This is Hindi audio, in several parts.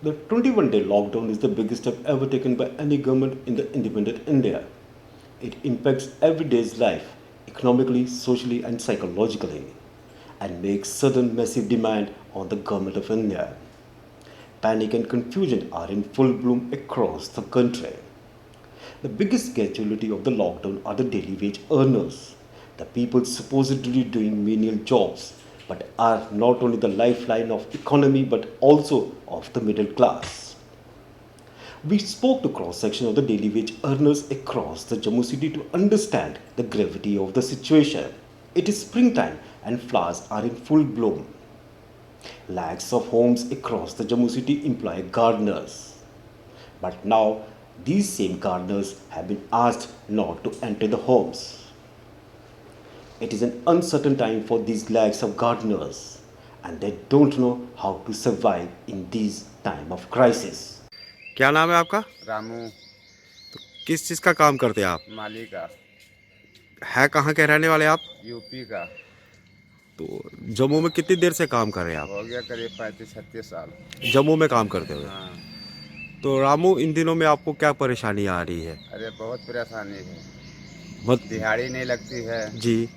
The 21-day lockdown is the biggest step ever taken by any government in the independent India. It impacts everyday's life, economically, socially, and psychologically, and makes sudden massive demand on the government of India. Panic and confusion are in full bloom across the country. The biggest casualty of the lockdown are the daily wage earners, the people supposedly doing menial jobs, but are not only the lifeline of economy but also of the middle class. We spoke to cross section of the daily wage earners across the Jammu city to understand the gravity of the situation. It is springtime and flowers are in full bloom. Lakhs of homes across the Jammu city employ gardeners. But now these same gardeners have been asked not to enter the homes. It is an uncertain time for these lakhs of gardeners and they don't know how to survive in these time of crisis. क्या नाम है आपका? रामू किस चीज़ का काम करते हैं आप? माली का, है कहाँ के रहने वाले आप? यूपी का। तो जम्मू में कितनी देर से काम कर रहे हैं आप? हो गया करीब 35-36 साल। जम्मू में काम करते हुए। हाँ। तो रामू, इन दिनों में आपको क्या परेशानी आ रही है? अरे बहुत परेशानी है, मत दिहाड़ी नहीं लगती है जी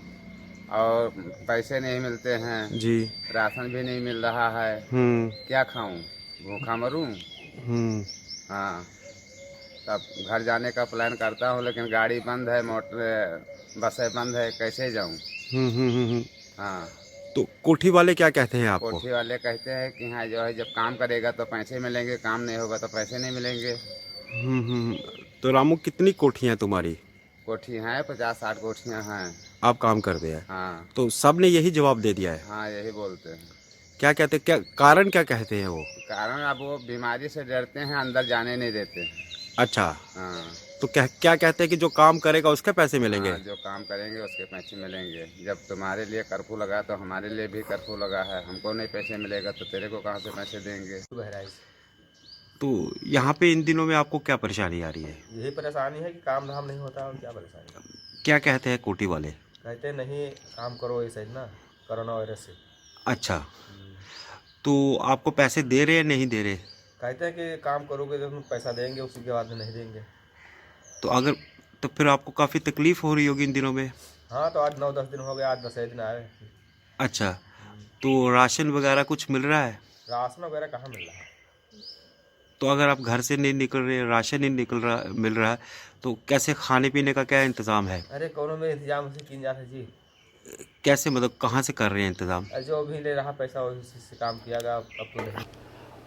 और पैसे नहीं मिलते हैं जी। राशन भी नहीं मिल रहा है। क्या खाऊं, भूखा मरूं। हाँ, तब घर जाने का प्लान करता हूँ लेकिन गाड़ी बंद है, मोटर बसें बंद है, कैसे जाऊँ। हाँ, तो कोठी वाले क्या कहते हैं आपको? कोठी वाले कहते हैं कि हाँ जो है जब काम करेगा तो पैसे मिलेंगे, काम नहीं होगा तो पैसे नहीं मिलेंगे। तो रामू, कितनी कोठियाँ हैं तुम्हारी? कोठी हैं 50-60 कोठियाँ हैं। आप काम करते हैं? हाँ। तो सब ने यही जवाब दे दिया है? हाँ, यही बोलते हैं। क्या कहते, क्या कारण क्या कहते हैं वो? कारण अब वो बीमारी से डरते हैं, अंदर जाने नहीं देते। अच्छा। हाँ। तो क्या कहते हैं कि जो काम करेगा उसके पैसे मिलेंगे? हाँ, जो काम करेंगे उसके पैसे मिलेंगे। जब तुम्हारे लिए कर्फ्यू लगा तो हमारे लिए भी कर्फ्यू लगा है, हमको नहीं पैसे मिलेगा तो तेरे को कहाँ से पैसे देंगे। तो यहाँ पे इन दिनों में आपको क्या परेशानी आ रही है? यही परेशानी है कि काम धाम नहीं होता और क्या परेशानी। क्या कहते हैं कोठी वाले? कहते नहीं काम करो ऐसे ही ना, कोरोना वायरस से। अच्छा, तो आपको पैसे दे रहे हैं नहीं दे रहे? कहते हैं कि काम करोगे तो तुम पैसा देंगे, उसी के बाद में नहीं देंगे। तो फिर आपको काफ़ी तकलीफ हो रही होगी इन दिनों में? हाँ, तो आज 9-10 दिन हो गए, आज 10 दिन आए। अच्छा, तो राशन वगैरह कुछ मिल रहा है? राशन वगैरह कहाँ मिल रहा है? तो अगर आप घर से नहीं निकल रहे, राशन नहीं मिल रहा है, तो कैसे खाने पीने का क्या इंतज़ाम है? अरे कोनो में इंतजाम से किन जाता जी। कैसे, मतलब कहाँ से कर रहे हैं इंतज़ाम? जो भी ले रहा पैसा उसी से काम किया गया, अब तो नहीं।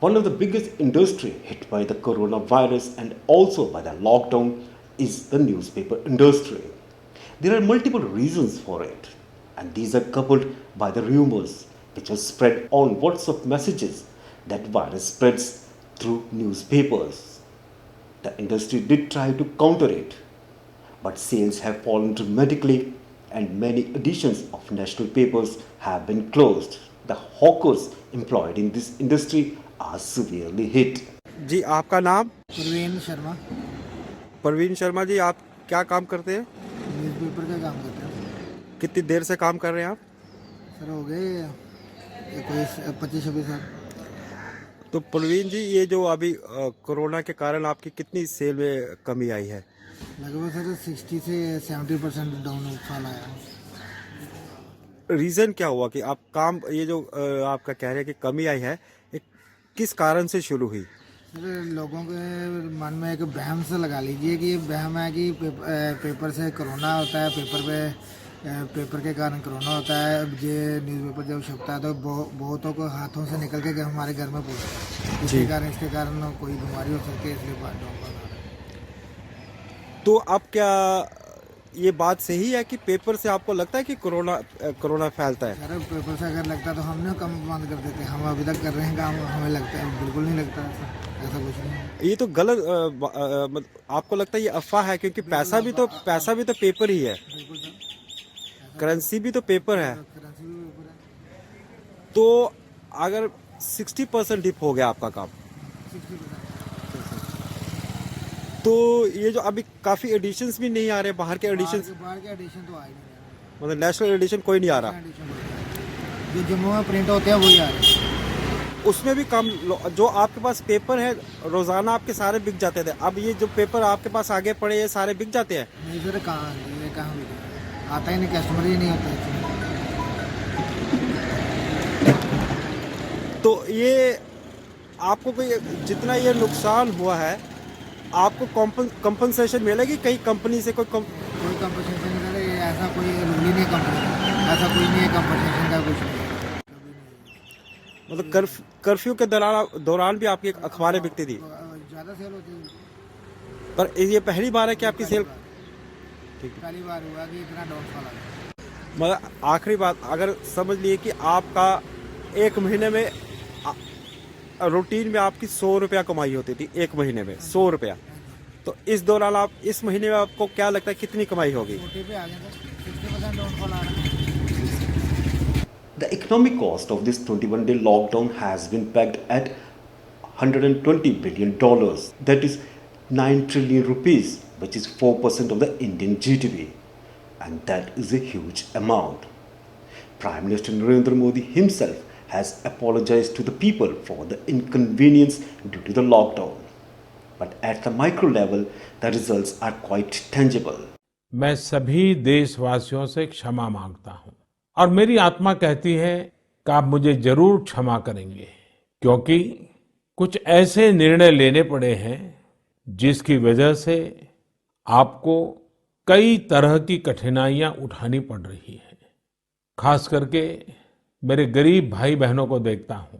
One of the biggest industry hit by the coronavirus and also by the lockdown is the newspaper industry. There are multiple reasons for it, and these are coupled by the rumors which are spread on WhatsApp messages that virus spreads through newspapers. The industry did try to counter it, but sales have fallen dramatically and many editions of national papers have been closed. The hawkers employed in this industry are severely hit. जी, आपका नाम? प्रवीण शर्मा। प्रवीण शर्मा जी, आप क्या काम करते हैं? न्यूज़पेपर का काम करते हैं। कितनी देर से काम कर रहे हैं आप? सर हो गए 25-26 साल। तो प्रवीण जी, ये जो अभी कोरोना के कारण आपकी कितनी सेल में कमी आई है? लगभग सर 60 से 70% डाउन फॉल आया। रीज़न क्या हुआ कि आप काम, ये जो आपका कह रहे हैं कि कमी आई है, ये किस कारण से शुरू हुई? सर लोगों के मन में एक वहम से लगा लीजिए कि ये वहम है कि पेपर से कोरोना होता है, पेपर के कारण कोरोना होता है। अब ये न्यूज़पेपर जब छपता है तो बहुतों को हाथों से निकल के हमारे घर में पहुँचता है। इसके कारण कोई बीमारी हो सकती है, इसलिए बात डाउन। तो अब क्या ये बात सही है कि पेपर से आपको लगता है कि कोरोना फैलता है? सर पेपर से अगर लगता तो हमने कम बंद कर देते। हम अभी तक कर रहे हैं काम, हमें लगता है बिल्कुल नहीं लगता ऐसा कुछ नहीं। ये तो गलत आपको लगता है ये अफवाह है, क्योंकि पैसा भी तो पेपर ही है, करेंसी भी तो पेपर है। तो अगर 60% डिप हो गया आपका काम, तो ये जो अभी काफ़ी एडिशंस भी नहीं आ रहे, बाहर के एडिशन तो आ ही नहीं रहे। मतलब नेशनल एडिशन कोई नहीं आ रहा। जो जम्मू में प्रिंट होते हैं वही आ रहे हैं। उसमें भी कम जो आपके पास पेपर है रोजाना आपके सारे बिक जाते थे, अब ये जो पेपर आपके पास आगे पड़े ये सारे बिक जाते हैं। नहीं सर, कहाँ ये कहाँ बिकेगा? आता ही नहीं, कस्टमर ही नहीं होता है। तो ये आपको कोई जितना ये नुकसान हुआ है आपको कंपनसेशन मिलेगी कहीं कंपनी से? कोई कंपनसेशन का ऐसा कोई रूल ही नहीं है कंपनी का, ऐसा कोई नहीं है कंपनसेशन का, कुछ नहीं। मतलब कर्फ्यू के दौरान भी आपकी अखबारें बिकती थी? ज़्यादा सेल होती है, पर ये पहली बार है कि आपकी सेल? पहली बार हुआ कि इतना डाउनफॉल आ गया। मतलब आखिरी बात, अगर समझ लिए कि आपका एक महीने में रूटीन में आपकी 100 रुपया कमाई होती थी, एक महीने में 100 रुपया, तो इस दौरान आप इस महीने में आपको क्या लगता है कितनी कमाई होगी? छोटे पे आ गए थे, 60% डाउनफॉल आ रहा है। The economic cost of this 21-day lockdown has been pegged at $120 billion. That is 9 trillion rupees, which is 4% of the Indian GDP. And that is a huge amount. Prime Minister Narendra Modi himself has apologized to the people for the inconvenience due to the lockdown. But at the micro level, the results are quite tangible. मैं सभी देशवासियों से क्षमा मांगता हूं और मेरी आत्मा कहती है कि आप मुझे जरूर क्षमा करेंगे, क्योंकि कुछ ऐसे निर्णय लेने पड़े हैं जिसकी वजह से आपको कई तरह की कठिनाइयां उठानी पड़ रही हैं। खास करके मेरे गरीब भाई बहनों को देखता हूं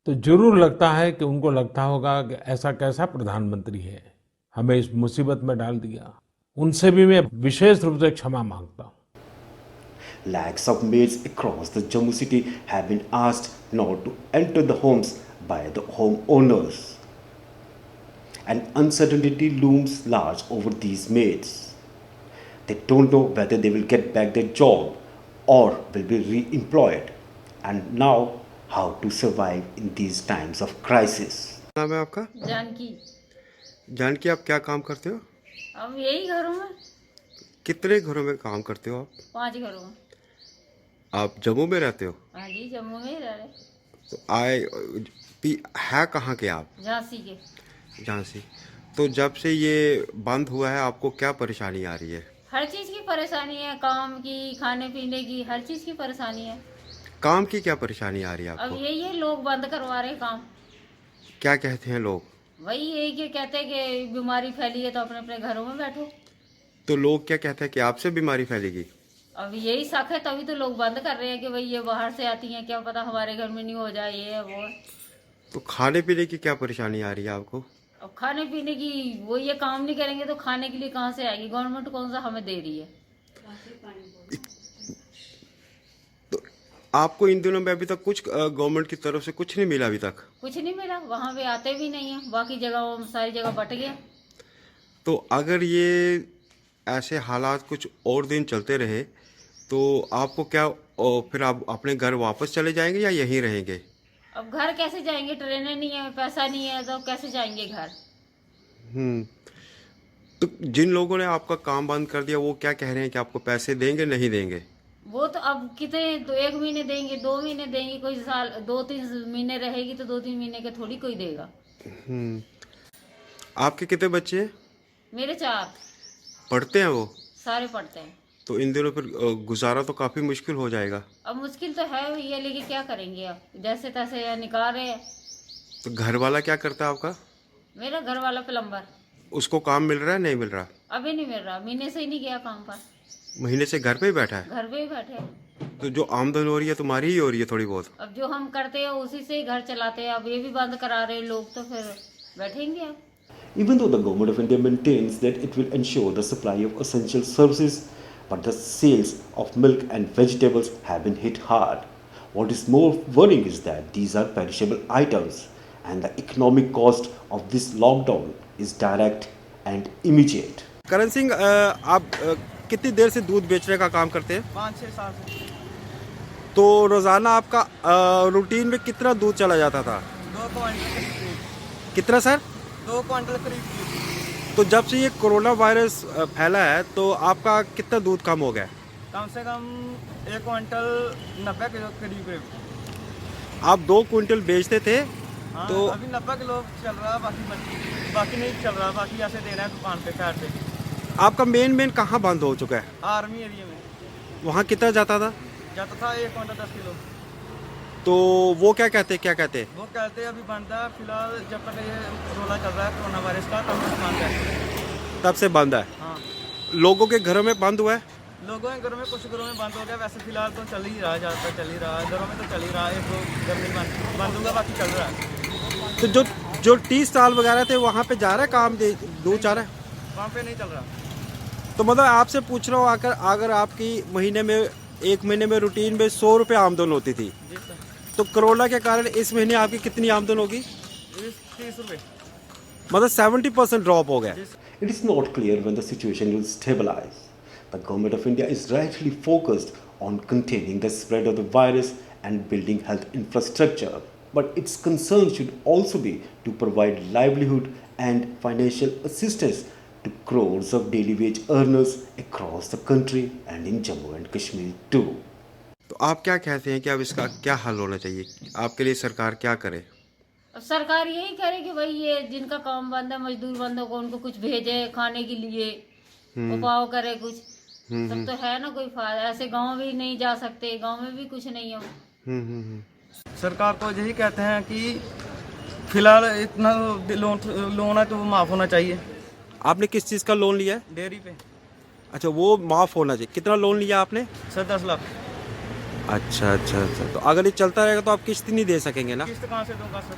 तो जरूर लगता है कि उनको लगता होगा कि ऐसा कैसा प्रधानमंत्री है, हमें इस मुसीबत में डाल दिया। उनसे भी मैं विशेष रूप से क्षमा मांगता हूं। Lakhs of maids across the Jammu city have been asked not to enter the homes by the homeowners. And uncertainty looms large over these maids. They don't know whether they will get back their job or will be re-employed. And now, how to survive in these times of crisis. नाम है आपका? जानकी। जानकी, आप क्या काम करते हो? अब यही घरों में। कितने घरों में काम करते हो आप? 5 घरों में। आप जम्मू में रहते हो? हाँ जी, जम्मू में ही रह रहे। तो है कहाँ के आप? झांसी के। झांसी। तो जब से ये बंद हुआ है आपको क्या परेशानी आ रही है? हर चीज की परेशानी है, काम की, खाने पीने की, हर चीज की परेशानी है। काम की क्या परेशानी आ रही है अब आपको? यही है, लोग बंद करवा रहे काम। क्या कहते हैं लोग? वही यही कि कहते हैं कि बीमारी फैली है तो अपने अपने घरों में बैठो। तो लोग क्या कहते हैं कि आपसे बीमारी फैलेगी? अब यही शक है, तभी तो लोग बंद कर रहे हैं कि भाई ये बाहर से आती हैं, क्या पता हमारे घर में नहीं हो जाए, ये है वो है। तो खाने पीने की क्या परेशानी आ रही है आपको? अब खाने पीने की वो ये काम नहीं करेंगे तो खाने के लिए कहाँ से आएगी? गवर्नमेंट कौन सा हमें दे रही है? तो आपको इन दिनों में अभी तक कुछ गवर्नमेंट की तरफ से कुछ नहीं मिला? अभी तक कुछ नहीं मिला, वहाँ पे आते भी नहीं है, बाकी जगह सारी जगह बट गया। तो अगर ये ऐसे हालात कुछ और दिन चलते रहे तो आपको क्या फिर आप अपने घर वापस चले जाएंगे या यहीं रहेंगे? अब घर कैसे जाएंगे? ट्रेनें नहीं है, पैसा नहीं है, तो कैसे जाएंगे घर? तो जिन लोगों ने आपका काम बंद कर दिया वो क्या कह रहे हैं कि आपको पैसे देंगे नहीं देंगे? वो तो अब कितने, तो 1 महीने देंगे, 2 महीने देंगे, कोई साल 2-3 महीने रहेगी तो 2-3 महीने के थोड़ी कोई देगा। आपके कितने बच्चे हैं? मेरे 4। पढ़ते हैं वो? सारे पढ़ते हैं। तो इन दिनों फिर गुजारा तो काफी मुश्किल हो जाएगा। अब मुश्किल तो है भैया, लेकिन क्या करेंगे, अब जैसे तैसे या निकाल रहे हैं। तो घर वाला क्या करता है आपका? मेरा घर वाला प्लम्बर। उसको काम मिल रहा है नहीं मिल रहा? अभी नहीं मिल रहा, महीने से ही नहीं गया काम पर। महीने से घर पे ही बैठा है? घर पे ही बैठे हैं। तो जो आमदन हो रही है तुम्हारी ही हो रही है थोड़ी बहुत? अब जो हम करते हैं उसी से ही घर चलाते हैं, अब ये भी बंद करा रहे लोग, तो फिर बैठेंगे अब। Even though the government of India maintains that it will ensure the supply of essential services, but the sales of milk and vegetables have been hit hard. What is more worrying is that these are perishable items and the economic cost of this lockdown is direct and immediate. Karan Singh, आप कितनी देर से दूध बेचने का काम करते हैं? 5-6 साल से। तो रोजाना आपका रूटीन में कितना दूध चला जाता था? 2 क्वांटल करीब। कितना सर? 2 क्वांटल करीब। तो जब से ये कोरोना वायरस फैला है तो आपका कितना दूध कम हो गया? कम से कम 1 क्वांटल 90 किलो करीब। आप 2 क्विंटल बेचते थे हाँ, तो अभी 90 किलो चल रहा है, बाकी नहीं चल रहा, बाकी ऐसे दे रहे हैं दुकान पे फैट पे। आपका मेन कहाँ बंद हो चुका है? आर्मी एरिया में वहाँ कितना जाता था? जाता था 1 क्विंटल 10 किलो। तो वो क्या कहते? वो कहते हैं अभी बंद है फिलहाल, जब तक ये रोला चल रहा है कोरोना वायरस का तब तक बंद है। तब से बंद है। हाँ, लोगों के घरों में बंद हुआ है? लोगों के घरों में कुछ घरों में बंद हो गया, वैसे फिलहाल तो चल ही रहा है, ज़्यादातर चल ही रहा है, घरों में तो चल ही रहा है, 1-2 घर में बंद होगा, बाकी चल रहा है। तो जो टी स्टॉल वगैरह थे वहाँ पे जा रहा है काम, दूर जा रहा है? वहाँ पे नहीं चल रहा। तो मतलब आपसे पूछ रहा हूँ, अगर आपकी एक महीने में रूटीन में 100 रुपये आमदन होती थी, जी सर, तो कोरोना के कारण इस महीने आपकी कितनी आमदन होगी? 30 रुपये। मतलब 70% ड्रॉप हो गया। It is not clear when the situation will stabilize. The government of India is rightly focused on containing the spread of the virus and building health infrastructure. But its concern should also be to provide livelihood and financial assistance to crores of daily wage earners across the country and in Jammu and Kashmir too. तो आप क्या कहते हैं कि अब इसका क्या हल होना चाहिए? आपके लिए सरकार क्या करे? अब सरकार यही करे कि भाई ये जिनका काम बंद है, मजदूर बंदों को, उनको कुछ भेजे खाने के लिए, उपाव करे कुछ। तब तो है ना कोई फायदा। ऐसे गांव भी नहीं जा सकते, गांव में भी कुछ नहीं है। सरकार को यही कहते हैं कि फिलहाल इतना लोन है तो वो माफ़ होना चाहिए। आपने किस चीज़ का लोन लिया है? डेयरी पे अच्छा, वो माफ़ होना चाहिए। कितना लोन लिया आपने? सर 10 लाख। अच्छा। तो अगर ये चलता रहेगा तो आप किस्त नहीं दे सकेंगे ना? किस्त कहाँ से दूंगा सर?